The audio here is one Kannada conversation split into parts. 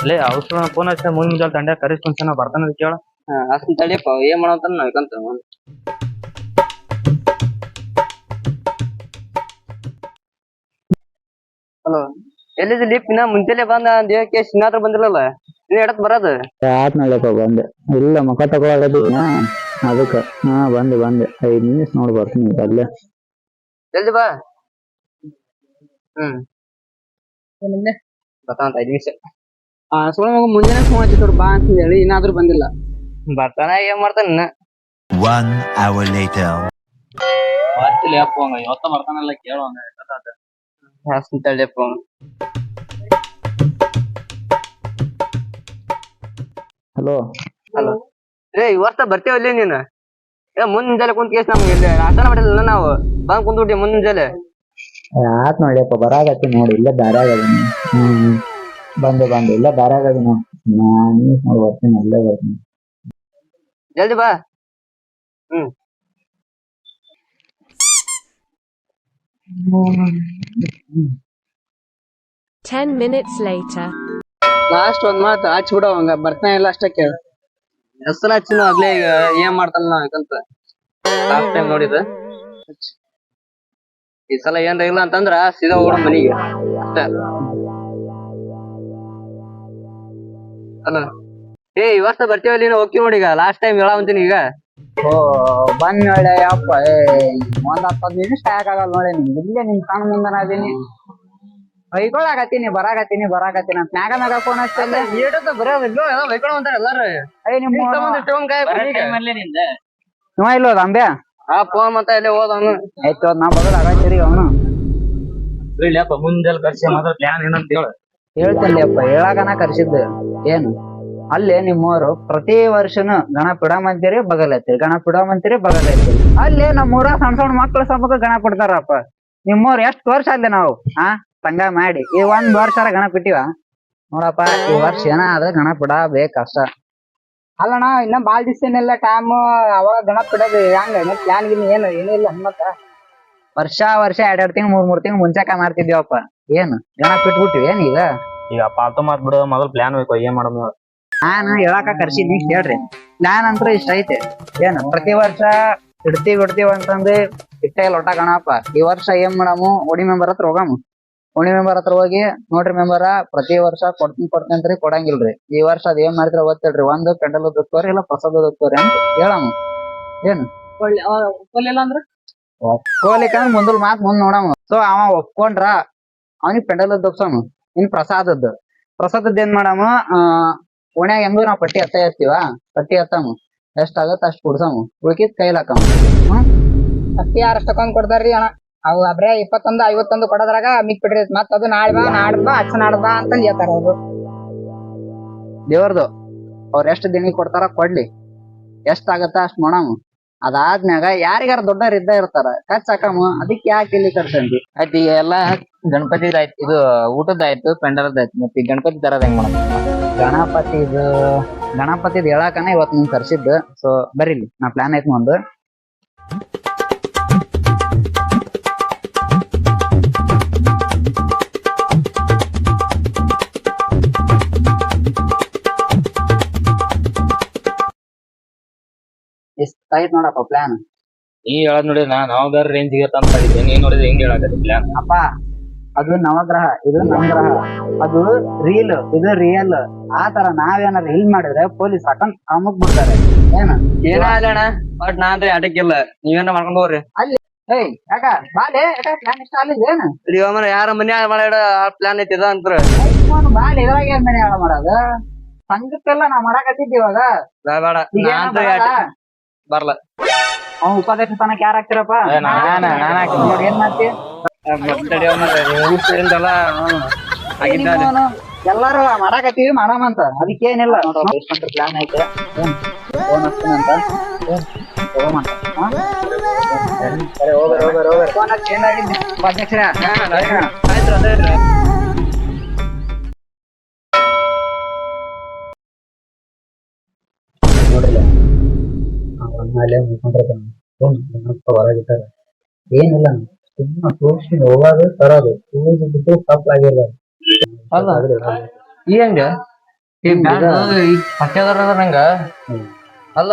ಅಲ್ಲೇ ಅವಸರ ಫೋನ್ ಹಚ್ಚ ಮುಂಜಾನೆ ತಂಡ್ಯ ಕರಿಸ್ಕೊಂಡ್ ಬರ್ತಾನ ಕೇಳ. ಅಷ್ಟನ್ ತಡಿಯಪ್ಪ ಏನ್ ಮಾಡಂತ ನಾವ್ಕಂತ. ಹಲೋ, ಎಲ್ಲಿದ್ ಲಿಪ್ ಇನ್ನ ಮುಂಚೆಲೆ ಬಂದ ದೇಹಕ್ಕೆ ಸಿನ್ನಾತ್ರ ಬಂದಿಲ್ಲಲ್ಲ, ನೀನ್ ಎಡತ್ ಬರೋದು ಆತ್ ನಳ್ಳಪ್ಪ ಬಂದೆ. ಇಲ್ಲ ಮುಖ ತಗೊಳ್ಳೋದು ಅದಕ್ಕ ಬಂದೆ 5 ನಿಮಿಷ ನೋಡಿ ಬರ್ತೀನಿ ಅಲ್ಲೇ. ಜಲ್ದಿ ಬಾ. ಬರ್ತಾನಂತ 5 ನಿಮಿಷ. ಸುಳ್ಳ ಮಗ ಮುಂಜಾನೆ ಫೋನ್ ಹಚ್ಚಿದ್ರು ಬಾ ಅಂತ ಹೇಳಿ ಇನ್ನಾದ್ರೂ ಬಂದಿಲ್ಲ. ಬರ್ತಾನ ಏನ್ ಮಾಡ್ತಾನ. 1 hour later. ಇವತ್ತ ಬರ್ತಾನಲ್ಲ ಕೇಳು. ತಡಿಯಪ್ಪ. ಹಲೋ ಹಲೋ, ಈ ವರ್ಷ ಬರ್ತೇವಲ್ಲಿ ನೀನು. ಮುಂಜಾನೆ ಕುಂತ ಕೇಸ್ ನಮ್ಗೆ ಇಲ್ಲಿ ನಾಷ್ಟನ ಮಾಡಿಲ್ಲ, ನಾವು ಬಂದ್ ಕುಂತ್ಬಿಟ್ಟಿ ಮುಂಜಾನೆ. ಆತ್ ನೋಡಿಯಪ್ಪ ಬರಾಗತ್ತಿ ನೋಡಿ, ಇಲ್ಲೇ ದಾರ್ಯಾಗ ಅದೀನಿ. ಬಂದೆ ಇಲ್ಲ ದಾರ್ಯಾಗ ಅದೀನಿ ನೋಡಿ ಬರ್ತೀನಿ, ಅಲ್ಲೇ ಬರ್ತೀನಿ. ಜಲ್ದಿ ಬಾ. 10 minutes later. ಲಾಸ್ಟ್ ಒಂದ್ ಮಾತು ಹಚ್ಚಿ ಬಿಡೋ, ಹಂಗ ಬರ್ತಾನೆ ಇಲ್ಲ ಅಷ್ಟೇ ಕೇಳ. ಹೆಸರು ಹಚ್ಚಿನ ಆಗ್ಲೇ ಈಗ ಏನ್ ಮಾಡ್ತಾನ ನಾಕಂತ ಲಾಸ್ಟ್ ಟೈಮ್ ನೋಡಿದ. ಈ ಸಲ ಏನ್ರ ಇಲ್ಲ ಅಂತಂದ್ರ ಸೀದಾ ಹೋಗೋಣ ಮನಿಗೆ ಅಷ್ಟ. ಅಲ್ಲ ಈ ವರ್ಷ ಬರ್ತೀವಲ್ಲಿ ಹೋಗ್ತೀವಿ ನೋಡಿ. ಈಗ ಲಾಸ್ಟ್ ಟೈಮ್ ಹೇಳಂತೀನಿ ಈಗ. ಬಂದ್ ನೋಡ ಯಪ್ಪ, ಒಂದ್ 10 ನಿಮಿಷ ಆಗಲ್ಲ ನೋಡಿ. ನಿಮ್ಗೆ ಇಲ್ಲೇ ನಿಮ್ ಕಣ್ ಮುಂದನ ಅದೀನಿ, ಬೈಕೊಳಕತ್ತೀನಿ ಬರಾಕತ್ತೀನಿ ಅಂತ ಮ್ಯಾಗ ಫೋನ್ ಹಚ್ಚಲ್ಲ. ನೀವ ಇಲ್ಲೋದ ಅಂಬ್ಯಾ ಫೋನ್ ಮತ್ತೆ ಎಲ್ಲಿ ಹೋದವನು ಆಯ್ತು ನಾ ಬಗಲ್ ಆಗತ್ತೀರಿ ಅವನು. ಮುಂಜಾನೆ ಕರ್ಸಿ ಮಾತ್ರ ಪ್ಲಾನ್ ಏನಂತ ಹೇಳ. ಹೇಳ್ತೀನಿ ಅಪ್ಪ, ಹೇಳಾಕನ ಕರ್ಸಿದ್ದು ಏನು. ಅಲ್ಲೇ ನಿಮ್ಮೂರು ಪ್ರತಿ ವರ್ಷನು ಗಣಪ ಇಡಮಂತೀರಿ ಬಗಲತ್ತೀರಿ, ಗಣಪ ಇಡಮಂತೀರಿ ಬಗಲತ್ತೀರಿ. ಅಲ್ಲೇ ನಮ್ಮೂರ ಸಣ್ಣ ಮಕ್ಳು ಸಬಕ ಗಣಪ ಇಡ್ತಾರಪ್ಪ. ನಿಮ್ಮೂರ್ ಎಷ್ಟ್ ವರ್ಷ ಅಲ್ಲೇ ನಾವು ತಂಗ ಮಾಡಿ ಈ 1 ವರ್ಷ ಗಣಪ ಇಟ್ಟಿವ ನೋಡಪ್ಪ. ಈ ವರ್ಷ ಏನಾದ್ರೆ ಗಣಪ ಇಡಬೇಕಷ್ಟ. ಅಲ್ಲಣ್ಣ, ಇನ್ನ ಬಾಳ್ ದಿವ್ಸ ಏನಿಲ್ಲ ಟೈಮ್. ಅವಾಗ ಗಣಪ ಇಡೋದು ಹೆಂಗ ಪ್ಲಾನ್ ಗಿನ್ ಏನಿಲ್ಲ ಮತ್ತ. ವರ್ಷ 2 ತಿಂಗಳು 3 ತಿಂಗಳು ಮುಂಚಾಕ ಮಾಡ್ತಿದ್ಯವಪ್ಪ. ಏನು ಗಣಪ ಇಟ್ಬಿಟ್ಟಿವಿ ಏನೀಗ. ಈಗ ಪಾಲ್ತು ಮಾತ್ ಬಿಡು, ಮೊದಲ್ ಪ್ಲಾನ್ ಬೇಕು ಏನ್ ಮಾಡೋದು. ನಾನು ಹೇಳಾಕ ಕರ್ಸಿದ್ನಿ ಕೇಳ್ರಿ. ಪ್ಲಾನ್ ಅಂತೂ ಇಷ್ಟ ಐತೆ. ಏನು ಪ್ರತಿ ವರ್ಷ ಇಡ್ತೀವಿ ಅಂತಂದ್ರೆ ಇಟ್ಟೆ ಲೊಟ ಗಣಪ. ಈ ವರ್ಷ ಏನ್ ಮಾಡಮು, ಓಣಿ ಮೆಂಬರ್ ಹತ್ರ ಹೋಗಮ್ಮ. ಓಣಿ ಮೆಂಬರ್ ಹತ್ರ ಹೋಗಿ ನೋಡ್ರಿ ಮೆಂಬರ, ಪ್ರತಿ ವರ್ಷ ಕೊಡ್ತೀನಿ ಅಂತ್ರಿ ಕೊಡಂಗಿಲ್ರಿ. ಈ ವರ್ಷ ಅದ್ ಏನ್ ಮಾಡ್ತೀರ ಗೊತ್ತಿಲ್ರಿ. ಒಂದು ಪೆಂಡಲ್ ದೊತ್ತೋರಿ ಇಲ್ಲ ಪ್ರಸಾದ ದೊತ್ತೋರಿ ಅಂತ ಹೇಳಮ್ಮ. ಏನು ಒಪ್ಪಲಿಲ್ಲ ಅಂದ್ರ ಒಪ್ಕೋಲಿಕ್ಕಂದ್ರ ಮುಂದಲ್ ಮಾತ್ ಮುಂದ್ ನೋಡಮ್ಮ. ಸೊ ಅವ ಒಪ್ಕೊಂಡ್ರ ಅವನಿಗೆ ಪೆಂಡಲ್ ದೊಪ್ಸಮ್ಮ. ಇನ್ ಪ್ರಸಾದದ್ ಏನ್ ಮಾಡಮ್ಮ, ಓಣ್ಯಾಗ ಹೆಂಗು ನಾವ್ ಪಟ್ಟಿ ಹತ್ತ ಇರ್ತೀವ, ಪಟ್ಟಿ ಹತ್ತಮ್ಮ. ಎಷ್ಟ್ ಆಗತ್ತ ಅಷ್ಟ್ ಕುಡ್ಸಮ್ಮ, ಉಳ್ಕಿದ್ ಕೈಲ್ ಹಾಕಮ್ಮ. ಪಟ್ಟಿ ಯಾರಷ್ಟ ತಕೊಂಡ್ ಕೊಡ್ತಾರ್ರಿ ಅಣ್ಣ. ಅವು ಅಬ್ರೇ 21 51 ಕೊಡೋದ್ರಾಗ ಮಿಕ್ ಬಿಡ್ರಿ. ಮತ್ ಅದು ನಾಡ್ ಬಾ ಅಚ್ಚ ನಾಡ್ಬಾ ಅಂತಂದ್ ಹೇಳ್ತಾರ ಅವ್ರು. ದೇವ್ರದು ಅವ್ರ ಎಷ್ಟ್ ದಿನ ಕೊಡ್ತಾರ ಕೊಡ್ಲಿ, ಎಷ್ಟ್ ಆಗತ್ತ ಅಷ್ಟ್ ಮಾಡಮ್ಮ. ಅದಾದ್ಮ್ಯಾಗ ಯಾರಿಗಾರ ದೊಡ್ಡವ್ರ ಇದ್ದ ಇರ್ತಾರ ಖರ್ಚ್ ಹಾಕಮ್ಮ. ಅದಕ್ಕೆ ಯಾಕೆ ಇಲ್ಲಿ ಖರ್ಚಂತಿ. ಆಯ್ತು, ಈಗ ಎಲ್ಲಾ ಗಣಪತಿದಾಯ್ತು, ಇದು ಊಟದಾಯ್ತು, ಪೆಂಡಲ್ದಾಯ್ತು. ಮತ್ತೆ ಈ ಗಣಪತಿ ತರದ ಹೆಂಗ್ ಮಾಡೋದು? ಗಣಪತಿದ್ ಹೇಳಾಕನ ಇವತ್ ನಿನ್ ಕರ್ಸಿದ್ದು. ಸೊ ಬರೀಲಿ, ನಾ ಪ್ಲಾನ್ ಐತ್ ಒಂದು. ಇಷ್ಟಾಯ್ತು ನೋಡಪ್ಪ ಪ್ಲಾನ್. ನೀ ಹೇಳದ್ ನೋಡಿ, ನಾವ್ ಬೇರೆ ರೇಂಜ್ ಅಂತ ಇದ್ದೆ. ನೀನ್ ನೋಡಿದ್ರೆ ಹೆಂಗ್ ಹೇಳಕತ್ತಿ ಪ್ಲಾನ್? ಅಪ್ಪ ಅದು ನವಗ್ರಹ, ಇದು ನವಗ್ರಹ. ಅದು ರೀಲ್, ಇದು ರಿಯಲ್. ಆ ತರ ನಾವೇನಾರ ರೀಲ್ ಮಾಡಿದ್ರೆ ಪೊಲೀಸ್ ಹಾಕೊಂಡ್ ಅಮುಕ್ ಬಿಡ್ತಾರೆ. ಏನ ಅಲ್ಲಣ್ಣ, ಬಟ್ ನಾ ಅಂದ್ರೆ ಆಟಕ್ಕಿಲ್ಲ. ನೀವೇನ ಮಾಡ್ಕೊಂಡ್ ಹೋಗ್ರಿ ಅಲ್ಲಿ. ಯಾಕ ಬಾಲೆ ಪ್ಲಾನ್ ಇಷ್ಟ ಅಲ್ಲಿಂದ ಏನು ಯಾರ ಮನೆ ಮಾಡ ಪ್ಲಾನ್ ಐತಿ ಅಂತ ಬಾಲ್ ಇದ್ರಾಗ ಏನ್ ಮನೆ ಹಾಳ ಮಾಡೋದು. ಸಂಘಕ್ಕೆಲ್ಲ ನಾವ್ ಮಾಡಾಕತ್ತಿದ್ವಿ ಇವಾಗ. ಬರ್ಲ ಅವ್ ಉಪಾಧ್ಯಕ್ಷ ಸ್ಥಾನಕ್ಕೆ ಯಾರು ಹಾಕ್ತಿರಪ್ಪ? ಏನ್ ಮಾಡ್ತಿ? ಎಲ್ಲಾರು ಮಾಡಾಕತ್ತೀವಿ ಮಾಡಾಮಂತ. ಅದಕ್ಕೇನಿಲ್ಲ ಪ್ಲಾನ್ ಐತೆ. ಉಪಾಧ್ಯಕ್ಷರ ನೋಡ್ರಿಲ್ಲ ಅಲ್ಲೇ ಮುಖಂಡ್ರತಾನ ಹೊರಗಿಟ್ಟಾರ ಏನಿಲ್ಲ ಸುಮ್ಮನೆ ತೋರಿಸಿ ಹೋಗೋದು ತರೋದು ಬಿಟ್ಟು ತಪ್ಪಾಗಿಲ್ಲ. ಅಲ್ಲ ಈ ಹಂಗ ಈ ಪಕ್ಷದವ್ರ ನಂಗ ಅಲ್ಲ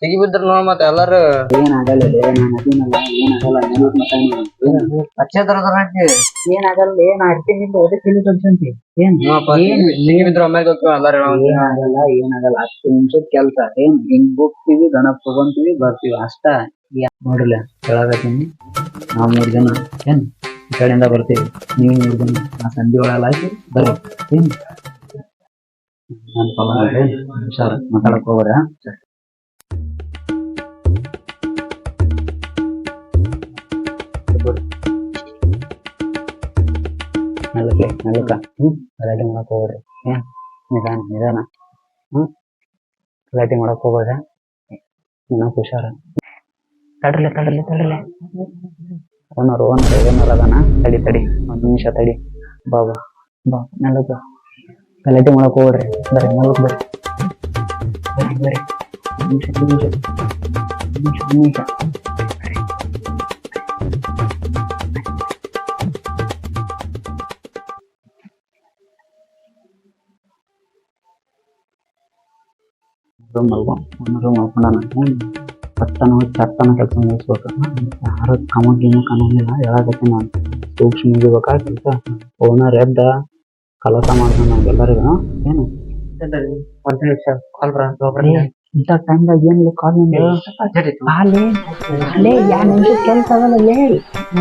ಸಿಗಿ ಬಿದ್ರ ನೋಡ್ ಮತ್ತ ಎಲ್ಲಾರು ಏನಾಗಲ್ಲ ಏನಾಗಲ್ಲ ಪಕ್ಷದವ್ರ ಏನಾಗಲ್ಲ ಏನ್ ಆಡ್ತೀನಿ ಸಿಗಿ ಬಿದ್ರ ಒಮ್ಮೆಗೆ ಹೋಗ್ತೀವಿ ಎಲ್ಲಾರು ಏನಾಗಲ್ಲ 10 ನಿಮಿಷದ ಕೆಲ್ಸ ಏನ್ ಹಿಂಗ್ ಹೋಗ್ತೀವಿ ಗಣಪ ತಗೊಂತೀವಿ ಬರ್ತೀವಿ ಅಷ್ಟ. ನೋಡ್ರಲ್ಲ ಹೇಳಕತ್ತೀನಿ ನಾವ್ 3 ಜನ ಏನ್ ಈ ಕಡೆಯಿಂದ ಬರ್ತೀವಿ, ನೀವು 3 ಜನ ನಾ ಸಂಧಿ ಒಳಗೆಲ್ಲ ಆಯ್ತು ಬರ್ರಿ ಏನ್ ನಾನು ಫಾಲೋ ಮಾಡ್ರಿ. ಹುಷಾರ ಮಾತಾಡಕ್ ಹೋಗ್ರ. ನಲ್ಕ ಗಲಾಟೆ ಮಾಡಕ್ ಹೋಗ್ರಿ ಏನ್ ನಿಧಾನ ಗಲಾಟೆ ಮಾಡಕ್ ಹೋಗ್ಬೇಡ್ರಿ. ಹುಷಾರ ತಡ್ರಲೆ ಓನರ್ ಅದಾನ. ತಡಿ 1 ನಿಮಿಷ ತಡಿ. ಬಾ ನಲ್ಕ ಗಲಾಟೆ ಮಾಡಕ್ ಹೋಗ್ರಿ. ಬರ್ರಿ ನಲ್ಕ ಬರ್ರಿ ನಿಮಿಷ ಮಲ್ಕೊಂಡಾನ. ಹತ್ತನ ಕೆಲಸ ಮುಗಿಸ್ಬೇಕು. ಯಾರು ಕಾನೂನಿಲ್ಲ ಹೇಳಕತ್ತೀನಿ ನಾನು. ಸೂಕ್ಷ್ಮ ಮುಗಿಬೇಕಾ ಕೆಲಸ. ಓನರ್ ಎದ್ದ ಕೆಲಸ ಮಾಡ್ತಾನ ನಮ್ಗೆಲ್ಲರಿಗೂ ಏನು ಇಂಥ ಟೈಮ್ದಾಗ ಏನಿಲ್ಲ ಕಾಲ್ ಕೆಲಸ ಆಗಲ್ಲ.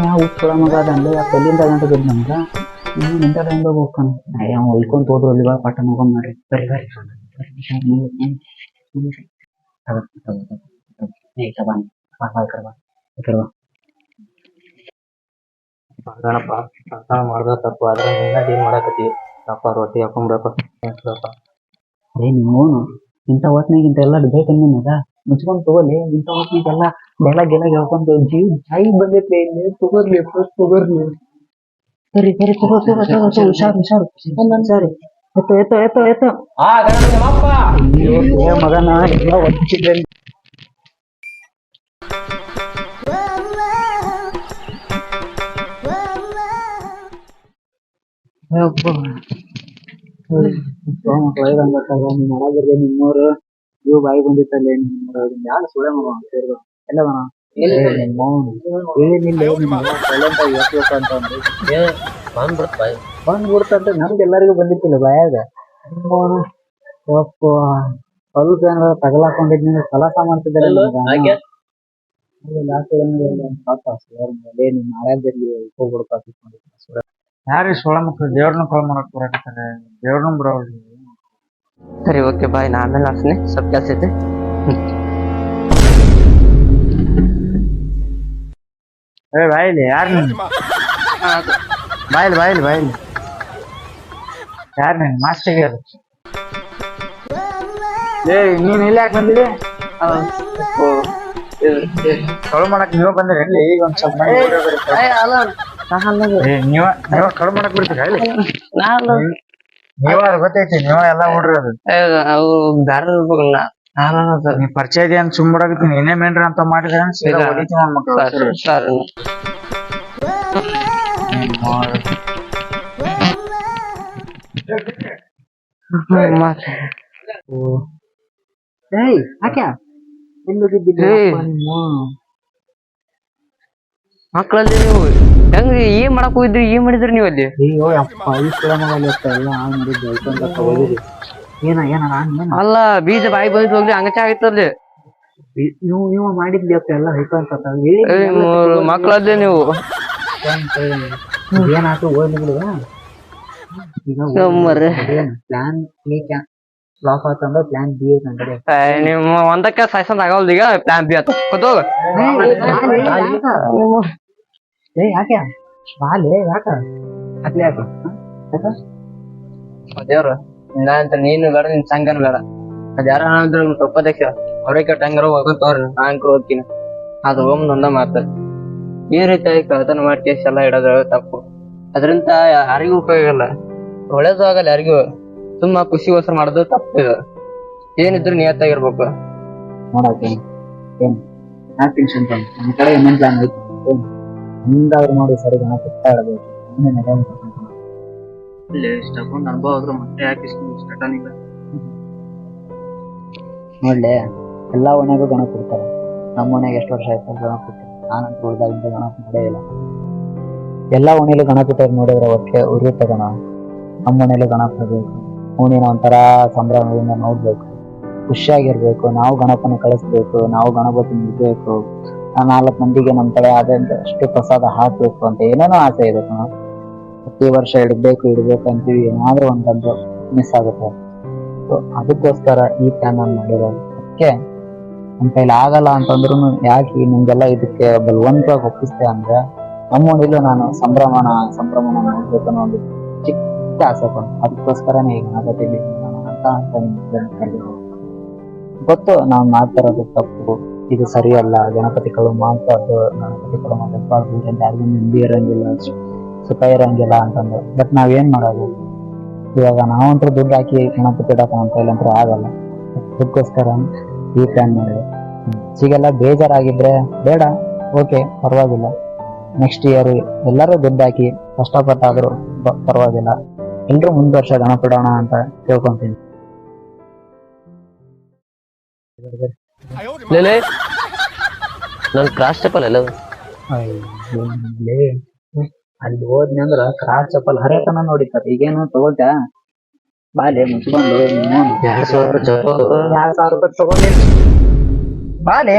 ಯಾವ ಉತ್ತರ ಮಗ ಅದಂದ್ರೆ ಎಲ್ಲಿಂದ ಗಂಟೆ ಬಿದ್ದು ನಮ್ಗ ಇಂಥ ಟೈಮ್ದಾಗ ಹೋಗ್ತಾನ. ಹೊಲ್ಕೊಂತ ಹೋದ್ರು ಅಲ್ಲಿ ಪಾಠ ಮುಗೊಂಡ್ ಮಾಡ್ರಿ. ಬರ್ರಿ ಮಾಡ್ದ ತಪ್ಪು ಆದ್ರೆ ಏನ್ ಮಾಡಾಕತ್ತೀವಿ ತಪ್ಪ ರೊಟ್ಟಿ ಹಾಕೊಂಡ್ರಪ್ಪ. ನೀವು ಇಂಥ ಹೊತ್ನಾಗ ಇಂಥ ಎಲ್ಲ ಬೇಕು ನಿಮಗ ಮುಚ್ಕೊಂಡ್ ತಗೋಲಿ. ಇಂಥ ಹೊತ್ನಾಗೆಲ್ಲ ಬೆಳಗ್ ಹೇಳ್ಕೊಂತ ಜೈ ಬಂದೈತಿ ತಗೋರ್ಲಿ ತಗೋರ್ಲಿ. ಸರಿ ಹುಷಾರು ಸರಿ ಎತ್ತೋ ಮಗನ ಎಲ್ಲ ಒತ್ತಿದ್ರೆ ಮಳಗಿರ್ಲಿ ನಿಮ್ಮವ್ರು ಇವು ಬಾಯಿ ಬಂದಿತ್ತಲ್ಲೇ ಯಾರು ಸುಳೆ ಮಗ ಎಲ್ಲ ಬಂದ್ಬಿಡ್ತಂತ ನಮ್ಗೆ ಎಲ್ಲರಿಗೂ ಬಂದಿತ್ತಿಲ್ಲ ಬಾಯಾಗ. ಸ್ವಲ್ಪ ಏನಾರ ತಗಲಾಕೊಂಡಿದ್ನಿ ಕೆಲಸ ಮಾಡ್ತಿದ್ದಾರೆ. ಯಾರೀ ಸೊಳ ಮಕ್ಳು ದೇವ್ರನ್ನ ಕಾಲ್ ಮಾಡಕ್ ಬರಾಕತ್ತಾರೆ. ದೇವ್ರನ್ನ ಬಿಡೋಲ್ರಿ. ಸರಿ ಓಕೆ ಬಾಯ್. ನಾ ಆಮೇಲೆ ಹಾಕ್ತೀನಿ, ಸ್ವಲ್ಪ ಕೆಲಸ ಐತೆ. ಬಾಯಿಲಿ ಯಾರು ನೀನು? ಬಾಯಿಲಿ ಯಾರು ನೀನು? ಮಾಸ್ಟಿಗೆ ಅದು ನೀನ್ ಇಲ್ಲಿ ಯಾಕೆ ಬಂದಿರಿ? ಕಳು ಮಾಡಕ್ ನೀವ ಬಂದ್ರಿ ಇಲ್ಲಿ? ಈಗ ಒಂದ್ ಸ್ವಲ್ಪ ನೀವ ಕಳು ಮಾಡಕ್ ಬಿಡ್ತೀರ ಇಲ್ಲಿ? ನೀವ ಗೊತ್ತೈತಿ, ನೀವ ಎಲ್ಲಾ ಹುಡ್ರದು ಬ್ಯಾರ ಇರ್ಬೇಕಲ್ಲ. ನೀ ಪರಿಚಯ ಇದೆ ಅಂತ ಸುಮ್ಮಡಾಗತ್ತೀನಿ. ಏನೇ ಮೇನ್ರಿ ಅಂತ ಮಾಡಿದ್ರೆ ಮಕ್ಕಳಲ್ಲಿ ನೀವು ಹೆಂಗ ಏನ್ ಮಾಡಕ್ ಹೋಗಿದ್ರಿ? ಏನ್ ಮಾಡಿದ್ರಿ ನೀವು ಅಲ್ಲಿ? ಅಲ್ಲ ಬೀಜ ಬಾಯಿ ಬಂದ್ ಹೋಗ್ಲಿ ಹಂಗಚ ಆಗಿತ್ತಲ್ಲಿ. ನೀವು ಮಾಡಿದ್ಲಿ ಎಲ್ಲ ಮಕ್ಕಳಲ್ಲಿ ನೀವು ಏನಾಯ್ತು ಓದ್ಲಿಲ್ಲ. ಪ್ಲಾನ್ ಫ್ಲಾಪ್ ಆತಂದ್ರ ಪ್ಲಾನ್ ಬಿ ಐತೆ. ನಿಮ್ಮ ಒಂದಕ್ಕೆ ಸಾಯ್ಸಂದ್ ಆಗಲ್ದ. ಈಗ ಪ್ಲಾನ್ ಬಿ ಆತ ಗೊತ್ತೋಗ. ಯಾಕೆ ಬಾಲೆ ಯಾಕ ಅದ್ಲಿ ಯಾಕ ದೇವ್ರ ಅಂತ ನೀನು ಬೇಡ, ನಿನ್ ಸಂಗನ್ ಬೇಡ. ಅದ್ ಯಾರ ಉಪಾಧ್ಯಕ್ಷ ಅವ್ರೇ ಕೆಟ್ಟ ಹಂಗಾರ ಹೋಗಂತವ್ರ. ನಾ ಅಂಕರ್ ಹೋಗ್ತೀನಿ. ಅದು ಹೋಗಮ್ದು ಒಂದ ಮಾತ. ಈ ರೀತಿ ಕಳ್ತನ ಮಾಡಿ ಕೇಸ್ ಎಲ್ಲ ಇಡೋದು ತಪ್ಪು. ಅದ್ರಿಂದ ಯಾರಿಗೂ ಉಪಯೋಗ ಇಲ್ಲ, ಒಳ್ಳೇದು ಆಗಲ್ಲ ಯಾರಿಗೂ. ಸುಮ್ಮ ಖುಷಿಗೋಸ್ಕರ ಮಾಡೋದು ತಪ್ಪು. ಇದು ಏನಿದ್ರು ನಿಯತ್ತಾಗಿರ್ಬೇಕು. ನೋಡಕ್ಕೆ ಏನು ಯಾಕೆ ಟೆನ್ಷನ್ ತಗೊಂಡು ನಮ್ಮ ಕಡೆ ಇನ್ನೊಂದು ಪ್ಲಾನ್ ಐತಿ ಏನು ಹಿಂಗಾದ್ರು ನೋಡಿ ಸರಿ ಗಣಪತಿ ಇಡಬೇಕು ಇಲ್ಲಿ ಇಷ್ಟಕ್ಕೊಂದು ಅನುಭವ ಆದ್ರೂ ಮತ್ತೆ ಯಾಕೆ ಇಷ್ಟ ನಿಂಗೆ ನೋಡ್ಲೆ ಎಲ್ಲಾ ಓಣ್ಯಾಗೂ ಗಣಪ ಇಡ್ತಾರೆ ನಮ್ಮ ಓಣ್ಯಾಗ ಎಷ್ಟು ವರ್ಷ ಆಯ್ತು ಗಣಪ ಇಟ್ಟು ನಾನಂತ ಉಳ್ದಾಗಿಂದ ಗಣಪ ನೋಡೇ ಇಲ್ಲ ಎಲ್ಲಾ ಓಣಿಲಿ ಗಣಪ ಇಟ್ಟೋದು ನೋಡಿದ್ರೆ ಒಟ್ಟೆ ಉರಿಯುತ್ತೆ ಗಣ ನಮ್ಮ ಓಣಿಲಿ ಗಣಪ ಇರ್ಬೇಕು ಓಣಿನ ಒಂಥರ ಸಂಭ್ರಮದಿಂದ ನೋಡ್ಬೇಕು ಖುಷಿಯಾಗಿರ್ಬೇಕು ನಾವು ಗಣಪನ ಕಳಿಸ್ಬೇಕು ನಾವು ಗಣಪತಿ ಇಡ್ಬೇಕು 4 ಮಂದಿಗೆ ನಮ್ಮ ಕಡೆ ಆದಷ್ಟು ಪ್ರಸಾದ ಹಾಕ್ಬೇಕು ಅಂತ ಏನೇನೋ ಆಸೆ ಇದೆ ಕಣ ಪ್ರತಿ ವರ್ಷ ಇಡ್ಬೇಕು ಅಂತೀವಿ ಏನಾದ್ರೂ ಒಂದಂದು ಮಿಸ್ ಆಗುತ್ತೆ ಅದಕ್ಕೋಸ್ಕರ ಈ ಪ್ಲಾನ್ ನಾನು ಮಾಡಿರೋದು ಅದಕ್ಕೆ ನಮ್ಮ ಕೈಲಿ ಆಗಲ್ಲ ಅಂತಂದ್ರು ಯಾಕೆ ನಿಮ್ಗೆಲ್ಲ ಇದಕ್ಕೆ ಬಲವಂತವಾಗಿ ಒಪ್ಪಿಸ್ತೆ ಅಂದ್ರೆ ನಮ್ಮ ಓಣಿಲೂ ನಾನು ಸಂಭ್ರಮನ ನೋಡ್ಬೇಕು ಅನ್ನೋ ಒಂದು ಚಿಕ್ಕ ಆಸೆ ಕೊಂಡು ಅದಕ್ಕೋಸ್ಕರನೇ ಈಗ ಗಣಪತಿ ಅಂತ ಗೊತ್ತು ನಾವು ಮಾಡ್ತಿರೋದು ತಪ್ಪು ಇದು ಸರಿಯಲ್ಲ ಗಣಪತಿಗಳು ಮಾಡ್ಬಾರ್ದು ಗಣಪತಿಗಳು ಮಾತಾಡ್ಬಾರ್ದು ಯಾರಿಗೂ ನೆಮ್ಮದಿ ಇರಂಗಿಲ್ಲ ಸುಖ ಇರಂಗಿಲ್ಲ ಅಂತಂದು ಬಟ್ ನಾವೇನ್ ಮಾಡೋದು ಇವಾಗ ನಾವಂತೂ ದುಡ್ಡು ಹಾಕಿ ಗಣಪತಿ ಇಡಕ ನಮ್ಮ ಕೈಲಂತೂ ಆಗಲ್ಲ ಅದಕ್ಕೋಸ್ಕರ ಈ ಪ್ಲಾನ್ ಮಾಡಿದೆ ಈಗೆಲ್ಲ ಬೇಜಾರಾಗಿದ್ರೆ ಬೇಡ ಓಕೆ ಪರವಾಗಿಲ್ಲ ನೆಕ್ಸ್ಟ್ ಇಯರ್ ಎಲ್ಲರೂ ದುಡ್ಡು ಹಾಕಿ ಕಷ್ಟಪಟ್ಟಾದ್ರೂ ಪರವಾಗಿಲ್ಲ ಎಲ್ರು ಮುಂದ್ ವರ್ಷ ಗಣಪತಿ ಇಡೋಣ ಅಂತ ಕೇಳ್ಕೊಂತೀನಿ ನನ್ ಕ್ರಾಸ್ ಚಪ್ಪಲ್ ಎಲ್ಲ ಅಲ್ಲಿ ಹೋದ್ನಿ ಅಂದ್ರ ಕ್ರಾಸ್ ಚಪ್ಪಲ್ ಹರಿಯತನ ನೋಡಿತಾರ ಈಗೇನು ತಗೋತ ಬಾಲೆ ಮುಚ್ಕೊಂಡು 2,000 ರೂಪಾಯಿ ರೂಪಾಯಿ ತಗೊಂಡಿ ಬಾಲೆ